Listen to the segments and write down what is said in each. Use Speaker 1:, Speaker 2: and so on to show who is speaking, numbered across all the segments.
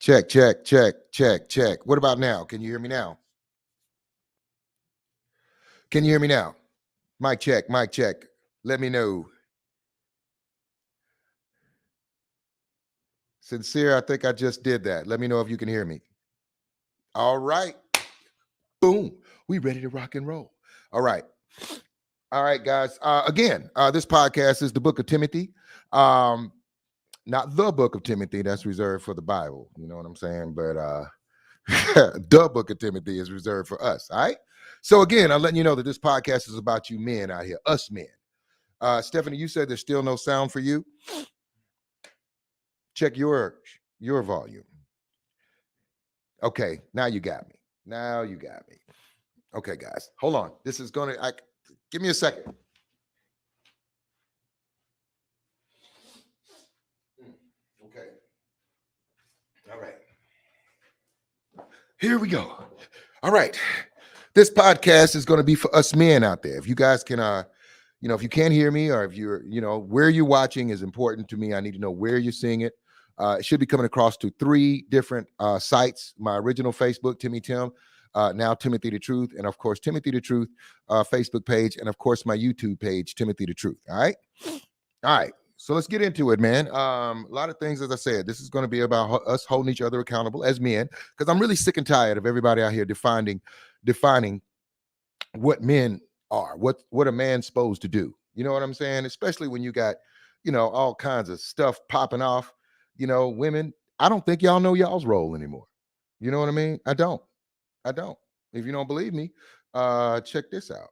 Speaker 1: Check, check, check, check, check. What about now? Can you hear me now? Can you hear me now? Mic check, mic check. Let me know. Sincere, I think I just did that. Let me know if you can hear me. All right. Boom. We ready to rock and roll. All right. All right, guys. Again, this podcast is the Book of Timothy. Not the Book of Timothy, that's reserved for the Bible. You know what I'm saying? But the Book of Timothy is reserved for us. All right. So again, I'm letting you know that this podcast is about you men out here, us men. Stephanie, you said there's still no sound for you. Check your volume. Okay, now you got me. Now you got me. Okay, guys, hold on. This is gonna. Give me a second. Okay. All right. Here we go. All right. This podcast is going to be for us men out there. If you guys can, if you can't hear me or if you're, where you're watching is important to me. I need to know where you're seeing it. It should be coming across to 3 different sites. My original Facebook, Timmy Tim, now Timothy the Truth, and of course, Timothy the Truth Facebook page, and of course, my YouTube page, Timothy the Truth. All right. All right. So let's get into it, man. A lot of things, as I said, this is going to be about us holding each other accountable as men, because I'm really sick and tired of everybody out here defining what men are, what a man's supposed to do. You know what I'm saying? Especially when you got, all kinds of stuff popping off. Women, I don't think y'all know y'all's role anymore. You know what I mean? I don't. I don't. If you don't believe me, check this out.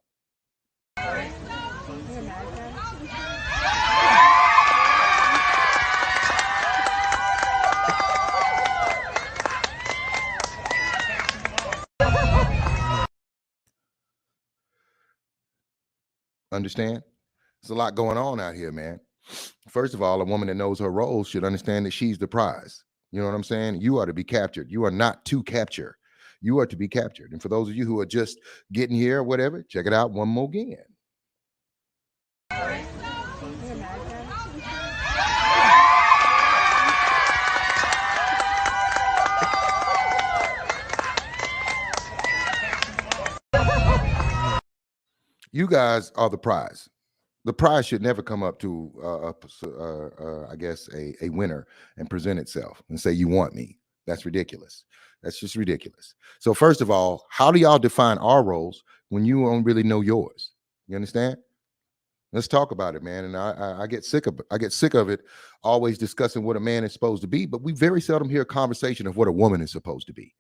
Speaker 1: Understand? There's a lot going on out here, man. First of all, a woman that knows her role should understand that she's the prize. You know what I'm saying? You are to be captured. You are not to capture. You are to be captured. And for those of you who are just getting here or whatever, check it out one more again. You guys are the prize. The prize should never come up to, I guess, a winner and present itself and say, you want me. That's ridiculous. That's just ridiculous. So first of all, how do y'all define our roles when you don't really know yours? You understand? Let's talk about it, man. And I get sick of it. I get sick of it always discussing what a man is supposed to be, but we very seldom hear a conversation of what a woman is supposed to be.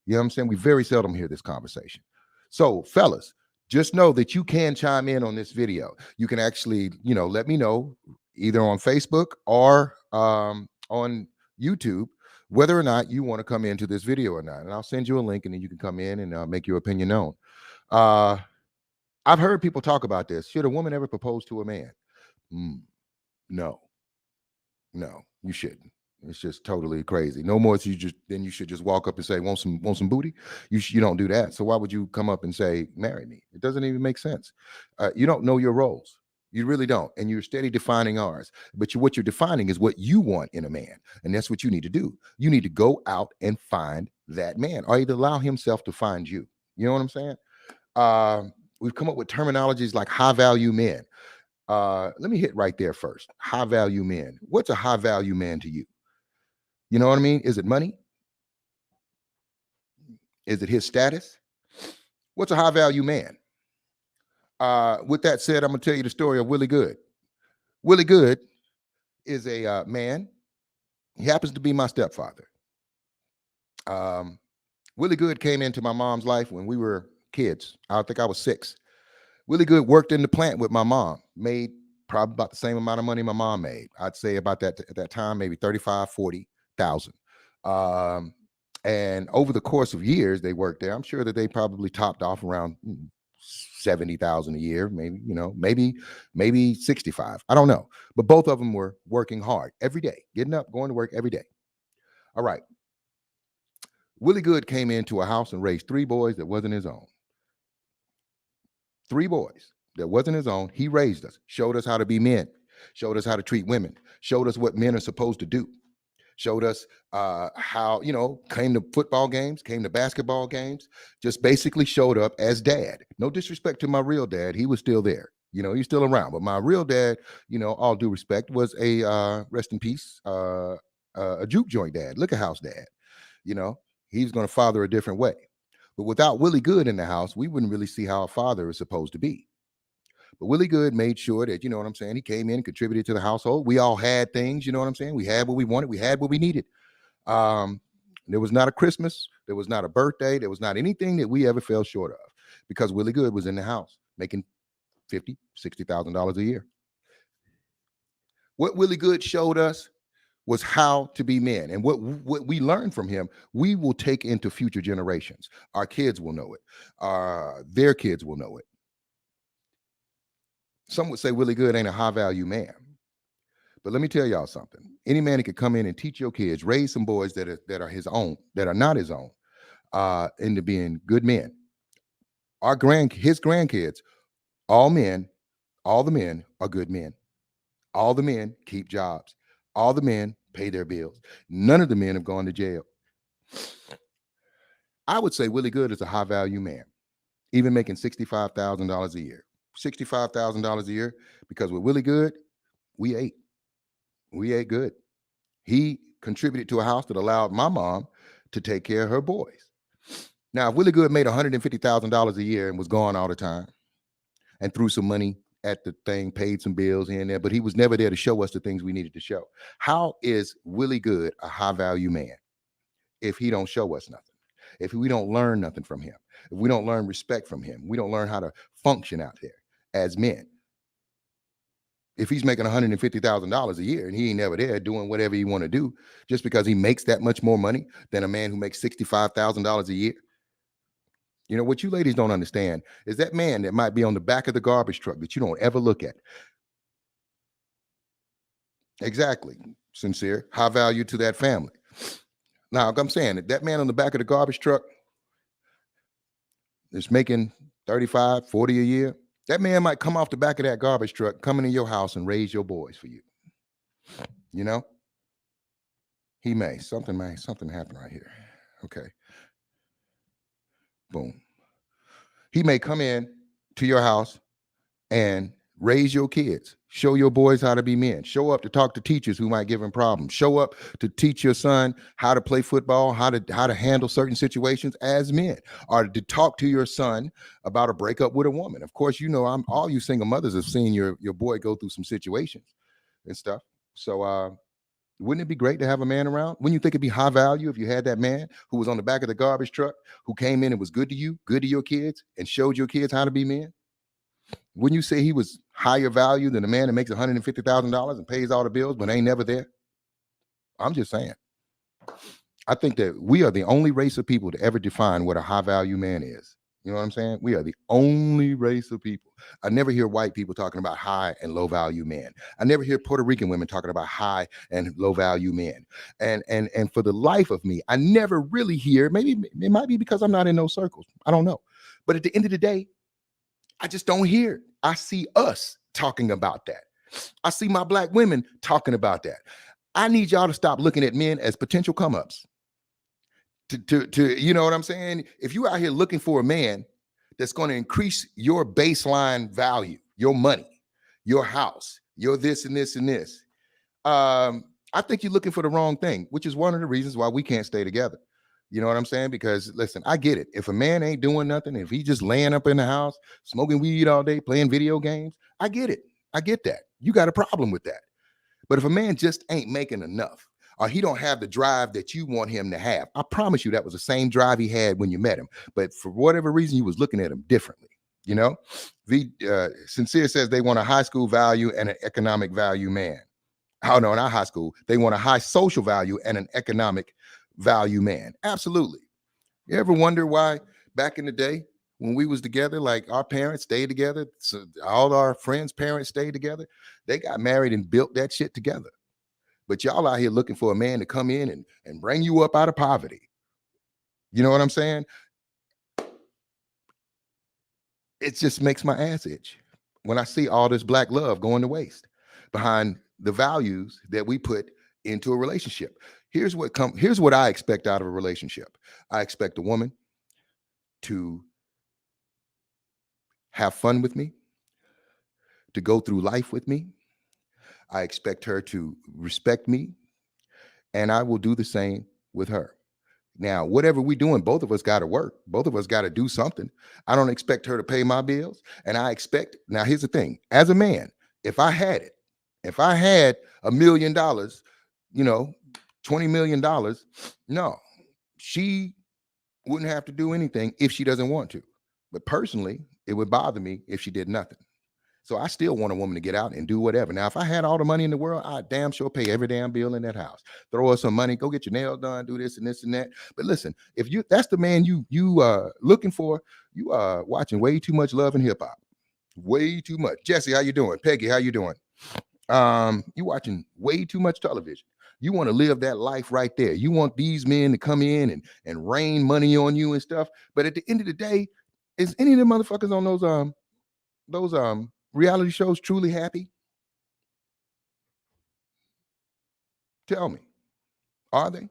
Speaker 1: You know what I'm saying? We very seldom hear this conversation. So, fellas, just know that you can chime in on this video. You can actually, let me know either on Facebook or on YouTube whether or not you want to come into this video or not. And I'll send you a link and then you can come in and make your opinion known. I've heard people talk about this. Should a woman ever propose to a man? No, you shouldn't. It's just totally crazy. No more then you should just walk up and say, want some booty? You don't do that. So why would you come up and say, marry me? It doesn't even make sense. You don't know your roles. You really don't. And you're steady defining ours. But what you're defining is what you want in a man. And that's what you need to do. You need to go out and find that man, or either allow himself to find you. You know what I'm saying? We've come up with terminologies like high value men. Let me hit right there first. High value men. What's a high value man to you? You know what I mean? Is it money? Is it his status? What's a high value man? With that said, I'm going to tell you the story of Willie Good. Willie Good is a man. He happens to be my stepfather. Willie Good came into my mom's life when we were kids. I think I was 6. Willie Good worked in the plant with my mom, made probably about the same amount of money my mom made. I'd say about that at that time, maybe 35, 40,000. And over the course of years they worked there, I'm sure that they probably topped off around 70,000 a year, maybe 65. I don't know. But both of them were working hard every day, getting up, going to work every day. All right. Willie Good came into a house and raised 3 boys that wasn't his own. 3 boys that wasn't his own. He raised us, showed us how to be men, showed us how to treat women, showed us what men are supposed to do. showed us how, came to football games, came to basketball games, just basically showed up as dad. No disrespect to my real dad. He was still there. He's still around. But my real dad, all due respect, was a rest in peace, a juke joint dad, liquor house dad. He's going to father a different way. But without Willie Good in the house, we wouldn't really see how a father is supposed to be. But Willie Good made sure that, he came in and contributed to the household. We all had things, we had what we wanted, we had what we needed. There was not a Christmas, there was not a birthday, there was not anything that we ever fell short of, because Willie Good was in the house making $50,000, $60,000 a year. What Willie Good showed us was how to be men, and what we learned from him, we will take into future generations. Our kids will know it. Their kids will know it. Some would say Willie Good ain't a high value man, but let me tell y'all something. Any man that could come in and teach your kids, raise some boys that are his own, that are not his own, into being good men. His grandkids, all the men are good men. All the men keep jobs. All the men pay their bills. None of the men have gone to jail. I would say Willie Good is a high value man, even making $65,000 a year. $65,000 a year, because with Willie Good, we ate good. He contributed to a house that allowed my mom to take care of her boys. Now, if Willie Good made $150,000 a year and was gone all the time and threw some money at the thing, paid some bills here and there, but he was never there to show us the things we needed to show. How is Willie Good a high value man if he don't show us nothing? If we don't learn nothing from him, if we don't learn respect from him, we don't learn how to function out there as men. If he's making $150,000 a year and he ain't never there doing whatever he want to do, just because he makes that much more money than a man who makes $65,000 a year. What you ladies don't understand is that man that might be on the back of the garbage truck that you don't ever look at. Exactly. Sincere, high value to that family. Now, I'm saying that man on the back of the garbage truck is making 35, 40 a year. That man might come off the back of that garbage truck, come into your house and raise your boys for you. He may. Something happened right here. Okay. Boom. He may come in to your house and raise your kids, show your boys how to be men, show up to talk to teachers who might give him problems, show up to teach your son how to play football, how to handle certain situations as men, or to talk to your son about a breakup with a woman. Of course, all you single mothers have seen your boy go through some situations and stuff. So wouldn't it be great to have a man around? Wouldn't you think it'd be high value if you had that man who was on the back of the garbage truck, who came in and was good to you, good to your kids, and showed your kids how to be men? Wouldn't you say he was higher value than a man that makes $150,000 and pays all the bills but ain't never there? I'm just saying. I think that we are the only race of people to ever define what a high value man is. You know what I'm saying? We are the only race of people. I never hear white people talking about high and low value men. I never hear Puerto Rican women talking about high and low value men. And for the life of me, I never really hear, maybe it might be because I'm not in those circles. I don't know. But at the end of the day, I just don't hear it. I see us talking about that. I see my black women talking about that. I need y'all to stop looking at men as potential come-ups. To you know what I'm saying? If you out here looking for a man that's going to increase your baseline value, your money, your house, your this and this and this, I think you're looking for the wrong thing, which is one of the reasons why we can't stay together. You know what I'm saying? Because listen, I get it. If a man ain't doing nothing, if he just laying up in the house, smoking weed all day, playing video games, I get it. I get that. You got a problem with that. But if a man just ain't making enough, or he don't have the drive that you want him to have, I promise you that was the same drive he had when you met him. But for whatever reason, you was looking at him differently. Sincere says they want a high school value and an economic value man. Oh no, not high school. They want a high social value and an economic value man. Absolutely. You ever wonder why back in the day when we was together, like our parents stayed together, so all our friends' parents stayed together, they got married and built that shit together. But y'all out here looking for a man to come in and bring you up out of poverty. You know what I'm saying? It just makes my ass itch when I see all this black love going to waste behind the values that we put into a relationship. Here's what I expect out of a relationship. I expect a woman to have fun with me, to go through life with me. I expect her to respect me, and I will do the same with her. Now, whatever we're doing, both of us got to work. Both of us got to do something. I don't expect her to pay my bills. And I expect, now here's the thing, as a man, if I had it, if I had $1 million, you know, $20 million, no, she wouldn't have to do anything if she doesn't want to. But personally, it would bother me if she did nothing. So I still want a woman to get out and do whatever. Now, if I had all the money in the world, I'd damn sure pay every damn bill in that house. Throw her some money, go get your nails done, do this and this and that. But listen, if that's the man you looking for, you are watching way too much Love and Hip Hop. Way too much. Jesse, how you doing? Peggy, how you doing? You watching way too much television. You want to live that life right there. You want these men to come in and rain money on you and stuff. But at the end of the day, is any of the motherfuckers on those reality shows truly happy? Tell me, are they?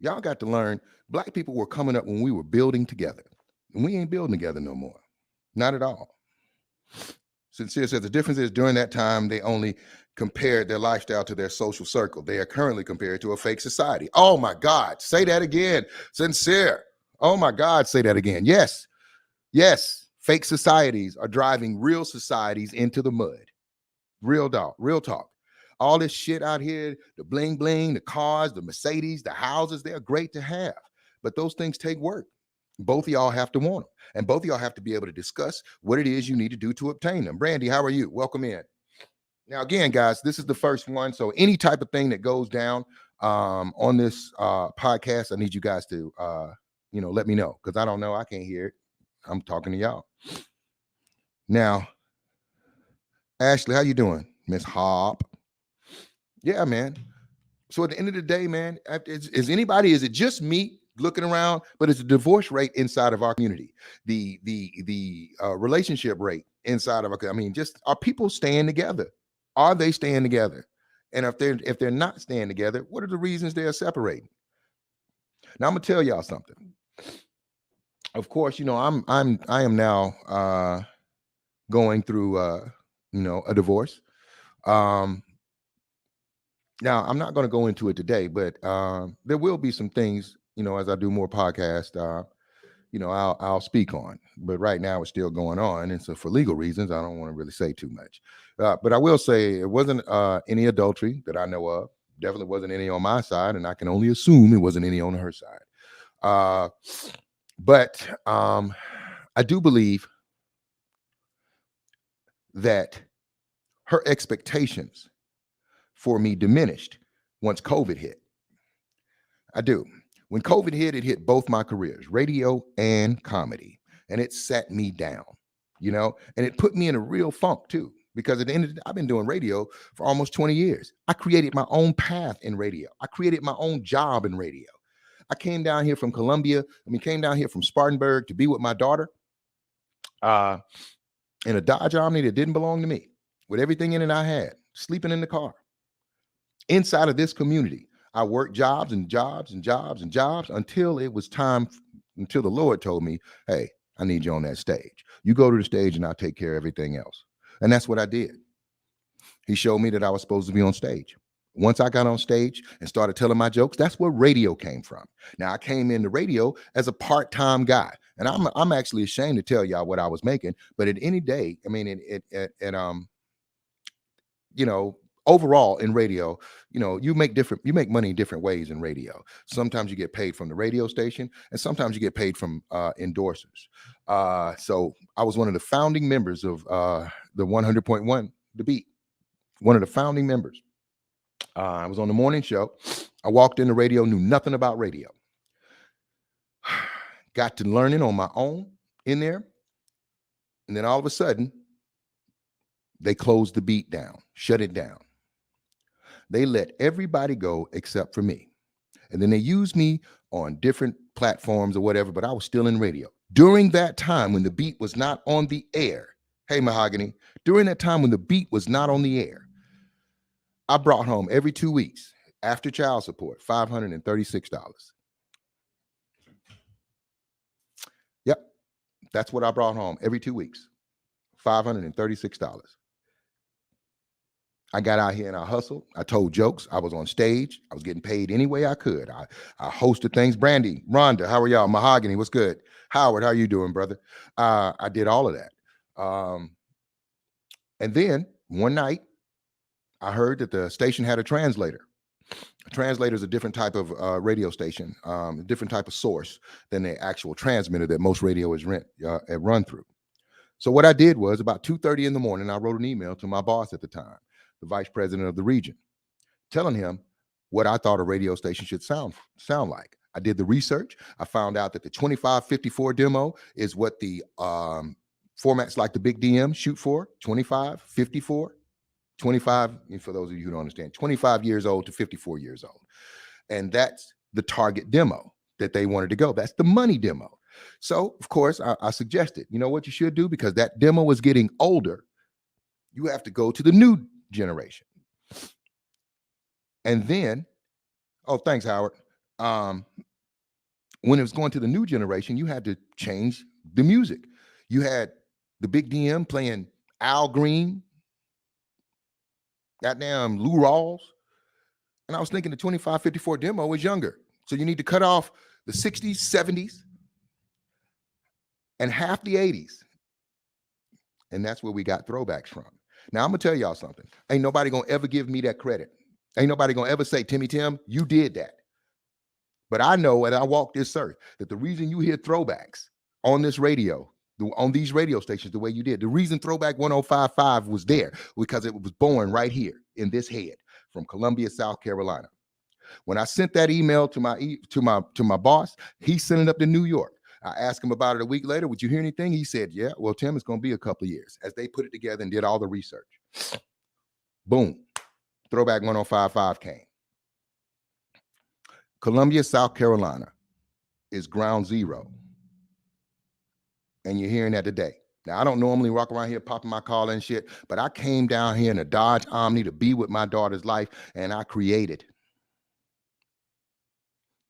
Speaker 1: Y'all got to learn. Black people were coming up when we were building together, and we ain't building together no more. Not at all. Sincere says the difference is during that time they only compared their lifestyle to their social circle. They are currently compared to a fake society. Oh my God, say that again. Sincere. Oh my God, say that again. Yes. Fake societies are driving real societies into the mud. Real talk. All this shit out here, the bling bling, the cars, the Mercedes, the houses, they're great to have. But those things take work. Both of y'all have to want them. And both of y'all have to be able to discuss what it is you need to do to obtain them. Brandy, how are you? Welcome in. Now, again, guys, this is the first one. So any type of thing that goes down on this podcast, I need you guys to, let me know. Because I don't know. I can't hear it. I'm talking to y'all. Now, Ashley, how you doing? Miss Hop. Yeah, man. So at the end of the day, man, is it just me looking around? But it's a divorce rate inside of our community. The relationship rate inside of just are people staying together? Are they staying together? And if they're not staying together, what are the reasons they are separating? Now I'm gonna tell y'all something. Of course, I am now going through a divorce. Now, I'm not going to go into it today, but there will be some things, as I do more podcasts, I'll speak on. But right now, it's still going on. And so for legal reasons, I don't want to really say too much. But I will say it wasn't any adultery that I know of. Definitely wasn't any on my side. And I can only assume it wasn't any on her side. But I do believe that her expectations for me diminished once COVID hit. I do. When COVID hit, it hit both my careers, radio and comedy, and it sat me down, and it put me in a real funk too, because at the end of the day, I've been doing radio for almost 20 years. I created my own path in radio. I created my own job in radio. I came down here from came down here from Spartanburg to be with my daughter in a Dodge Omni that didn't belong to me, with everything in it I had, sleeping in the car. Inside of this community, I worked jobs and jobs and jobs and jobs until it was time, until the Lord told me, hey, I need you on that stage. You go to the stage and I'll take care of everything else. And that's what I did. He showed me that I was supposed to be on stage. Once I got on stage and started telling my jokes, that's where radio came from. Now, I came into radio as a part-time guy, and I'm actually ashamed to tell y'all what I was making. But at any day, overall in radio, you make money in different ways in radio. Sometimes you get paid from the radio station, and sometimes you get paid from endorsers. So I was one of the founding members of the 100.1 The Beat, one of the founding members. I was on the morning show. I walked into radio, knew nothing about radio. Got to learning on my own in there. And then all of a sudden, they closed The Beat down, shut it down. They let everybody go except for me. And then they used me on different platforms or whatever, but I was still in radio. During that time when The Beat was not on the air, hey, Mahogany, during that time when The Beat was not on the air, I brought home every 2 weeks after child support, $536. Yep, that's what I brought home every 2 weeks, $536. I got out here and I hustled. I told jokes. I was on stage. I was getting paid any way I could. I hosted things. Brandy, Rhonda, how are y'all? Mahogany, what's good? Howard, how you doing, brother? I did all of that. And then one night, I heard that the station had a translator. A translator is a different type of radio station, a different type of source than the actual transmitter that most radio is run through. So what I did was about 2:30 in the morning, I wrote an email to my boss at the time, the vice president of the region, telling him what I thought a radio station should sound like. I did the research. I found out that the 2554 demo is what the formats like the Big DM shoot for, 2554. 25, and for those of you who don't understand, 25 years old to 54 years old. And that's the target demo that they wanted to go. That's the money demo. So, of course, I suggested, you know what you should do? Because that demo is getting older. You have to go to the new generation. And then, oh, thanks, Howard. When it was going to the new generation, you had to change the music. You had the Big DM playing Al Green, goddamn Lou Rawls. And I was thinking the 2554 demo was younger. So you need to cut off the 60s, 70s, and half the 80s. And that's where we got throwbacks from. Now, I'm going to tell y'all something. Ain't nobody going to ever give me that credit. Ain't nobody going to ever say, Timmy Tim, you did that. But I know, and I walk this earth, that the reason you hear throwbacks on this radio, on these radio stations the way you did, the reason Throwback 1055 was there, because it was born right here in this head from Columbia, South Carolina. When I sent that email to my boss, he sent it up to New York. I asked him about it a week later. Would you hear anything? He said, yeah, well, Tim, it's going to be a couple of years, as they put it together and did all the research. Boom. Throwback 1055 came. Columbia, South Carolina is ground zero. And you're hearing that today. Now, I don't normally walk around here popping my collar and shit, but I came down here in a Dodge Omni to be with my daughter's life, and I created.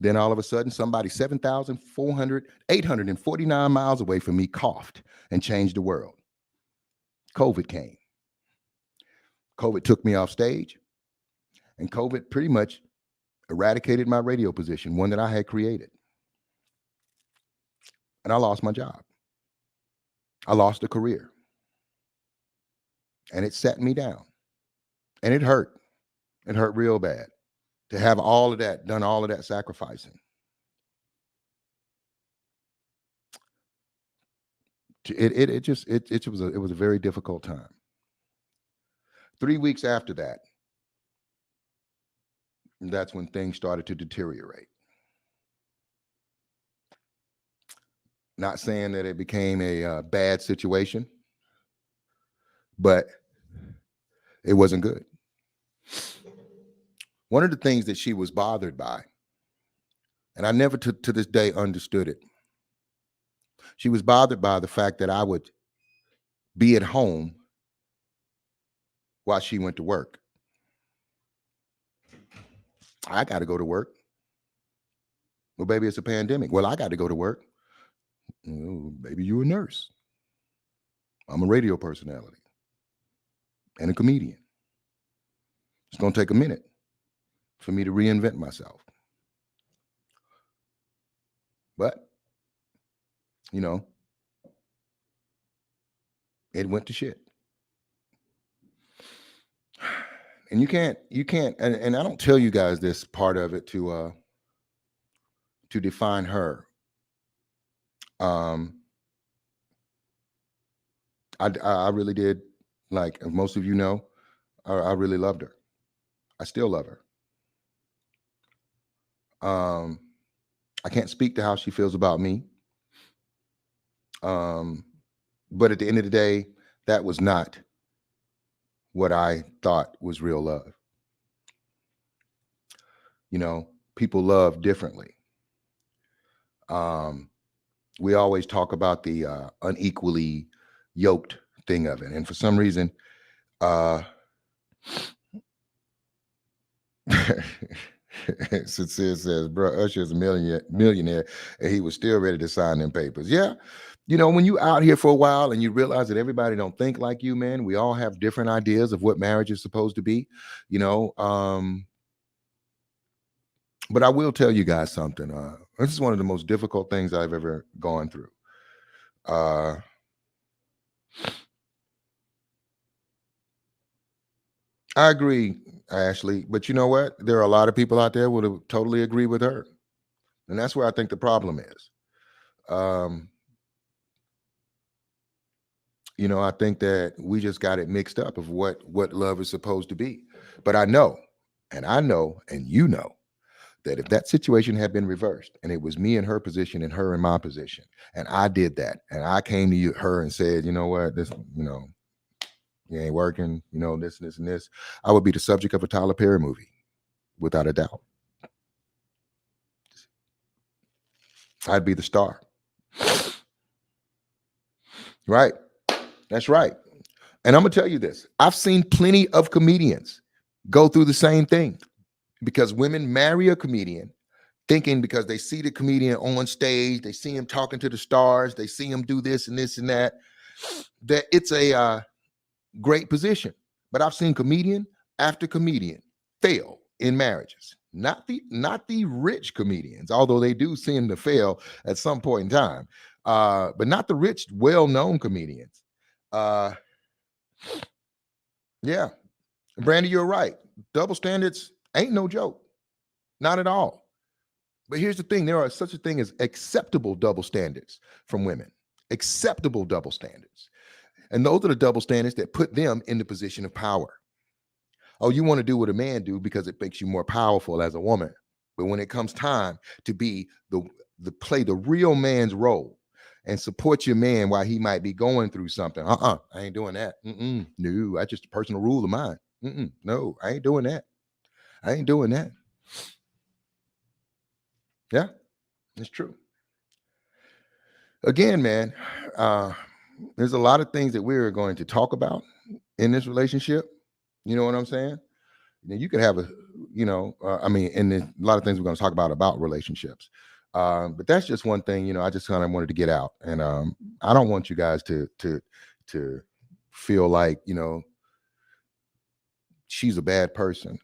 Speaker 1: Then all of a sudden, somebody 849 miles away from me coughed and changed the world. COVID came. COVID took me off stage, and COVID pretty much eradicated my radio position, one that I had created. And I lost my job. I lost a career. And it sat me down. And it hurt. It hurt real bad to have all of that, done all of that sacrificing. It was a very difficult time. 3 weeks after that, that's when things started to deteriorate. Not saying that it became a bad situation, but it wasn't good. One of the things that she was bothered by, and I never to this day understood it, she was bothered by the fact that I would be at home while she went to work. I got to go to work. Well, baby, it's a pandemic. Well, I got to go to work. Oh, baby, you're a nurse. I'm a radio personality and a comedian. It's going to take a minute for me to reinvent myself. But, you know, it went to shit. And you can't, and I don't tell you guys this part of it to define her. I really did, like, as most of you know, I really loved her. I still love her. I can't speak to how she feels about me. But at the end of the day, that was not what I thought was real love. You know, people love differently. We always talk about the unequally yoked thing of it. And for some reason, Sincere says, bro, Usher is a millionaire, and he was still ready to sign them papers. Yeah. When you out here for a while and you realize that everybody don't think like you, man, we all have different ideas of what marriage is supposed to be, you know. But I will tell you guys something. This is one of the most difficult things I've ever gone through. Uh, I agree, Ashley, but you know what? There are a lot of people out there would totally agree with her, and that's where I think the problem is. Um, I think that we just got it mixed up of what love is supposed to be. But I know, and that if that situation had been reversed and it was me in her position and her in my position, and I did that, and I came to her and said, you know what, this, you ain't working, this, and this, I would be the subject of a Tyler Perry movie, without a doubt. I'd be the star. Right. That's right. And I'm gonna tell you this. I've seen plenty of comedians go through the same thing because women marry a comedian thinking because they see the comedian on stage, they see him talking to the stars, they see him do this and this and that it's a great position. But I've seen comedian after comedian fail in marriages. Not the rich comedians, although they do seem to fail at some point in time. But not the rich, well-known comedians. Uh, yeah, Brandy, you're right. Double standards ain't no joke, not at all. But here's the thing: there are such a thing as acceptable double standards from women. Acceptable double standards. And those are the double standards that put them in the position of power. Oh, you want to do what a man do because it makes you more powerful as a woman. But when it comes time to be the play the real man's role and support your man while he might be going through something, I ain't doing that. No, that's just a personal rule of mine. No, I ain't doing that. I ain't doing that. Yeah, it's true. Again, man, there's a lot of things that we're going to talk about in this relationship. You know what I'm saying? Then you could have and then a lot of things we're going to talk about relationships. But that's just one thing, I just kind of wanted to get out. And I don't want you guys to feel like, she's a bad person.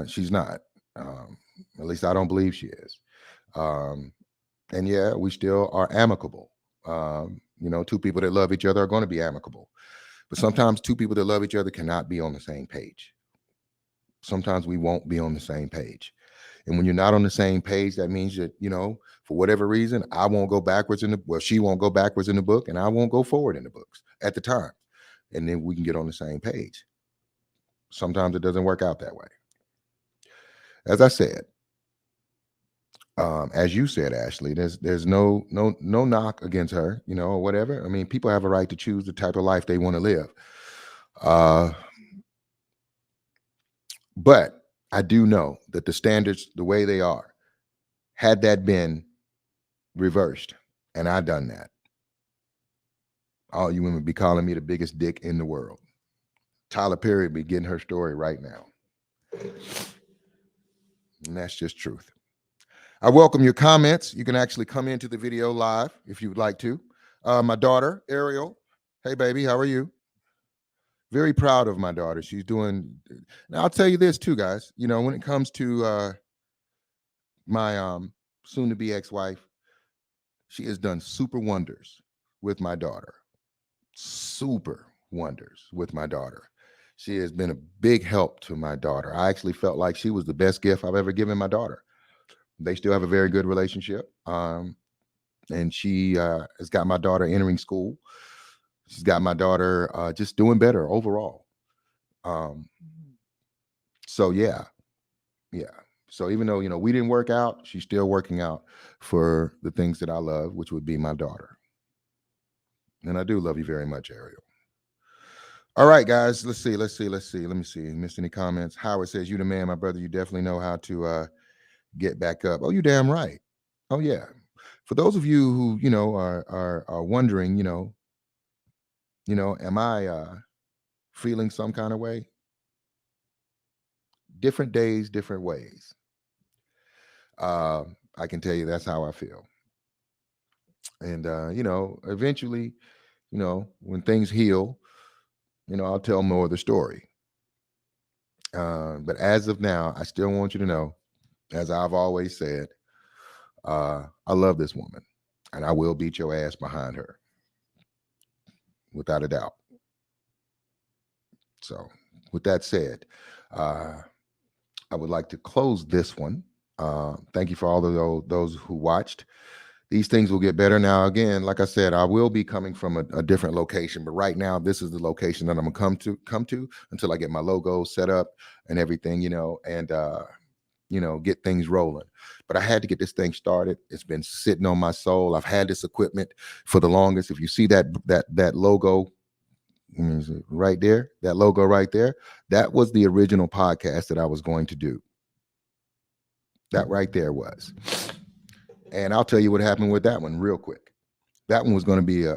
Speaker 1: She's not. At least I don't believe she is. And yeah, we still are amicable. Two people that love each other are going to be amicable. But sometimes two people that love each other cannot be on the same page. Sometimes we won't be on the same page. And when you're not on the same page, that means that, for whatever reason, I won't go backwards she won't go backwards in the book and I won't go forward in the books at the time. And then we can get on the same page. Sometimes it doesn't work out that way. As I said, as you said, Ashley, there's no knock against her, or whatever. I mean, people have a right to choose the type of life they want to live. But I do know that the standards, the way they are, had that been reversed, and I done that, all you women be calling me the biggest dick in the world. Tyler Perry be getting her story right now. And that's just truth. I welcome your comments. You can actually come into the video live if you would like to. My daughter, Ariel. Hey, baby, how are you? Very proud of my daughter. She's doing. Now, I'll tell you this too, guys. When it comes to my soon-to-be ex-wife, she has done super wonders with my daughter. Super wonders with my daughter. She has been a big help to my daughter. I actually felt like she was the best gift I've ever given my daughter. They still have a very good relationship. And she has got my daughter entering school. She's got my daughter just doing better overall. So yeah. So even though, we didn't work out, she's still working out for the things that I love, which would be my daughter. And I do love you very much, Ariel. All right, guys, let's see. Let me see. Missed any comments? Howard says, you the man, my brother. You definitely know how to get back up. Oh, you damn right. Oh, yeah. For those of you who, are wondering, am I feeling some kind of way? different days, different ways. I can tell you that's how I feel. And eventually, when things heal, I'll tell more of the story. But as of now, I still want you to know, as I've always said, I love this woman, and I will beat your ass behind her, without a doubt. So, with that said, I would like to close this one. Thank you for all of those who watched. These things will get better. Now, again, like I said, I will be coming from a different location, but right now, this is the location that I'm gonna come to until I get my logo set up and everything, and get things rolling. But I had to get this thing started. It's been sitting on my soul. I've had this equipment for the longest. If you see that logo right there, that logo right there, that was the original podcast that I was going to do. That right there was. And I'll tell you what happened with that one real quick. That one was going to be a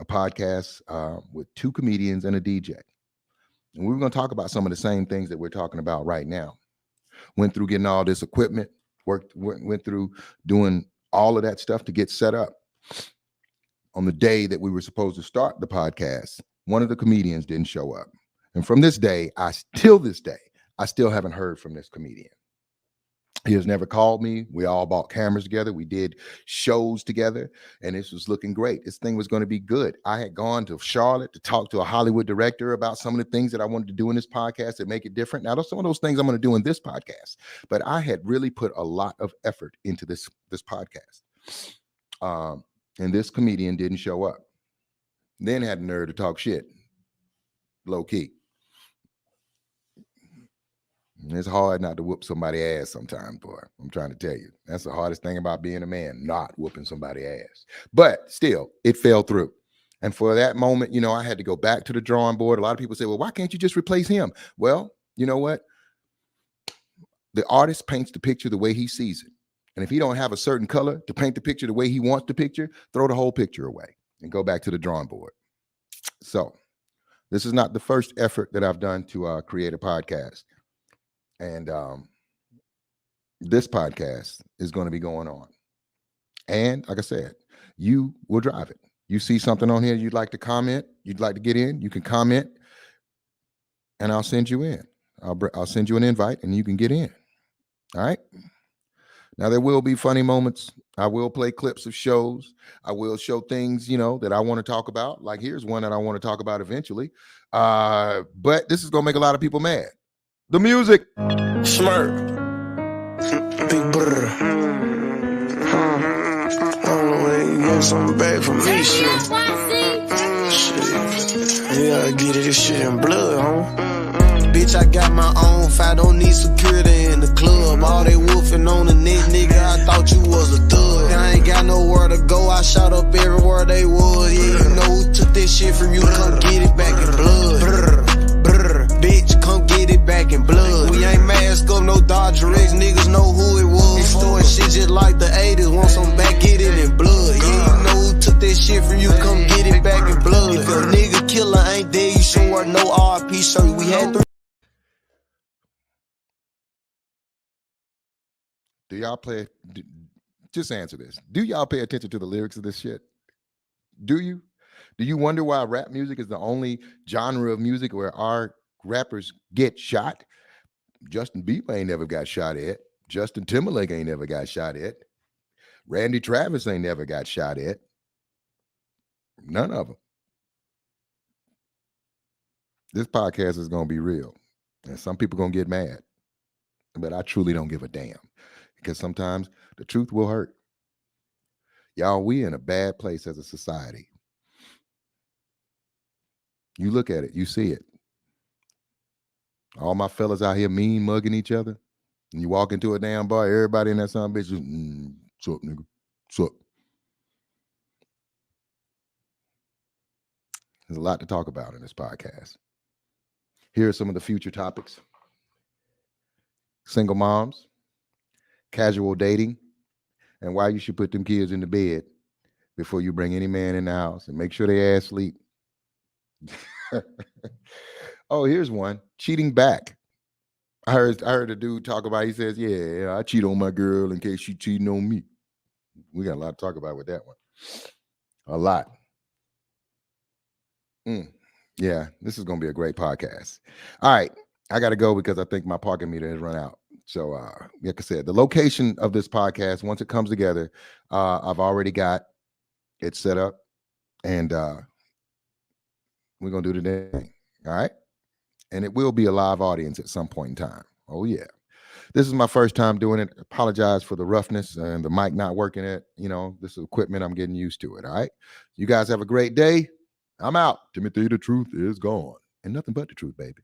Speaker 1: podcast with two comedians and a DJ. And we were going to talk about some of the same things that we're talking about right now. Went through getting all this equipment, went through doing all of that stuff to get set up. On the day that we were supposed to start the podcast, one of the comedians didn't show up. And from this day, I still haven't heard from this comedian. He has never called me. We all bought cameras together. We did shows together, and this was looking great. This thing was going to be good. I had gone to Charlotte to talk to a Hollywood director about some of the things that I wanted to do in this podcast and make it different. Now, some of those things I'm going to do in this podcast, but I had really put a lot of effort into this podcast. And this comedian didn't show up. Then had the nerve to talk shit, low key. It's hard not to whoop somebody's ass sometimes, boy. I'm trying to tell you. That's the hardest thing about being a man, not whooping somebody's ass. But still, it fell through. And for that moment, I had to go back to the drawing board. A lot of people say, well, why can't you just replace him? Well, you know what? The artist paints the picture the way he sees it. And if he don't have a certain color to paint the picture the way he wants the picture, throw the whole picture away and go back to the drawing board. So this is not the first effort that I've done to create a podcast. And this podcast is going to be going on. And like I said, you will drive it. You see something on here you'd like to comment, you'd like to get in, you can comment, and I'll send you in. I'll send you an invite, and you can get in. All right? Now, there will be funny moments. I will play clips of shows. I will show things, that I want to talk about. Like here's one that I want to talk about eventually. But this is going to make a lot of people mad. The music.
Speaker 2: Smirk. Big brr. I don't know when you get something back from me, shit. You gotta get it, this shit in blood, huh? Bitch, I got my own fight, don't need security in the club. All they wolfing on the neck, nigga, I thought you was a thug. I ain't got nowhere to go, I shot up everywhere they was. Yeah, you know who took this shit from you, come get it back in blood. Brr, brr, bitch, come get it back in blood. We ain't mask up, no Dodger X, niggas know who it was. Storing shit just like the 80s, want some back, get it in blood. Yeah, you know who took this shit from you, come get it back in blood. If your nigga killer ain't there, you should wear no RP shirt. We had 3.
Speaker 1: Do y'all just answer this. Do y'all pay attention to the lyrics of this shit? Do you? Do you wonder why rap music is the only genre of music where our rappers get shot? Justin Bieber ain't never got shot at. Justin Timberlake ain't never got shot at. Randy Travis ain't never got shot at. None of them. This podcast is going to be real. And some people going to get mad. But I truly don't give a damn. Because sometimes the truth will hurt. Y'all, we in a bad place as a society. You look at it, you see it. All my fellas out here mean mugging each other. And you walk into a damn bar, everybody in that son of a bitch is, what's up, nigga? What's up? There's a lot to talk about in this podcast. Here are some of the future topics. Single moms, casual dating, and why you should put them kids in the bed before you bring any man in the house, and make sure they ass sleep. Oh, here's one. Cheating back. I heard a dude talk about. He says, "Yeah, I cheat on my girl in case she cheating on me." We got a lot to talk about with that one. A lot. Yeah, this is gonna be a great podcast. All right, I got to go because I think my parking meter has run out. So, like I said, the location of this podcast, once it comes together, I've already got it set up, and we're gonna do the thing. All right, and it will be a live audience at some point in time. Oh yeah. This is my first time doing it. Apologize for the roughness and the mic not working. This is equipment. I'm getting used to it. All right. You guys have a great day. I'm out. Timothy, the truth is gone. And nothing but the truth, baby.